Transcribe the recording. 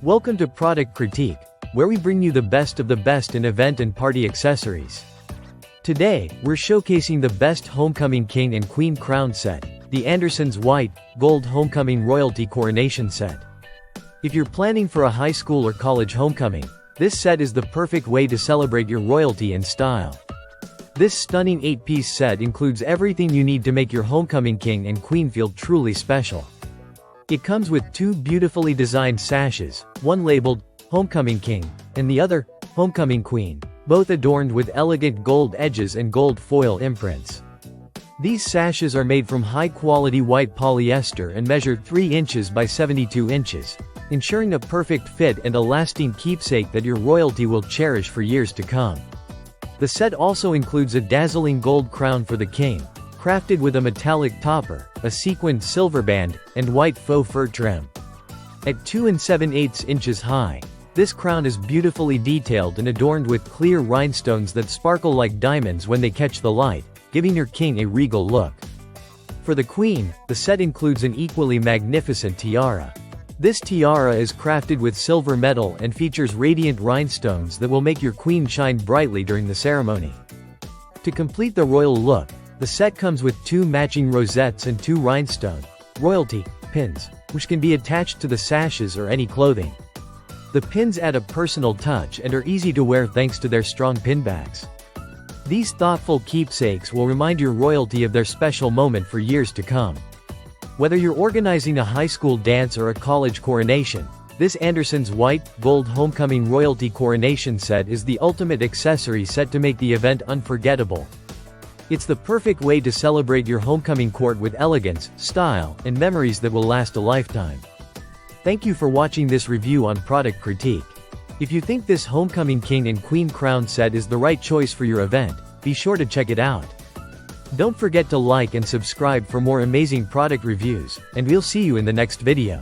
Welcome to Product Critique, where we bring you the best of the best in event and party accessories. Today, we're showcasing the best Homecoming King and Queen Crown set, the Anderson's White, Gold Homecoming Royalty Coronation set. If you're planning for a high school or college homecoming, this set is the perfect way to celebrate your royalty and style. This stunning 8-piece set includes everything you need to make your Homecoming King and Queen feel truly special. It comes with two beautifully designed sashes, one labeled Homecoming King, and the other, Homecoming Queen, both adorned with elegant gold edges and gold foil imprints. These sashes are made from high-quality white polyester and measure 3 inches by 72 inches, ensuring a perfect fit and a lasting keepsake that your royalty will cherish for years to come. The set also includes a dazzling gold crown for the king, crafted with a metallic topper, a sequined silver band, and white faux fur trim. At 2 7/8 inches high, this crown is beautifully detailed and adorned with clear rhinestones that sparkle like diamonds when they catch the light, giving your king a regal look. For the queen, the set includes an equally magnificent tiara. This tiara is crafted with silver metal and features radiant rhinestones that will make your queen shine brightly during the ceremony. To complete the royal look, the set comes with 2 matching rosettes and 2 rhinestone royalty pins, which can be attached to the sashes or any clothing. The pins add a personal touch and are easy to wear thanks to their strong pin backs. These thoughtful keepsakes will remind your royalty of their special moment for years to come. Whether you're organizing a high school dance or a college coronation, this Anderson's White, Gold Homecoming Royalty Coronation set is the ultimate accessory set to make the event unforgettable. It's the perfect way to celebrate your homecoming court with elegance, style, and memories that will last a lifetime. Thank you for watching this review on Product Critique. If you think this Homecoming King and Queen Crown set is the right choice for your event, be sure to check it out. Don't forget to like and subscribe for more amazing product reviews, and we'll see you in the next video.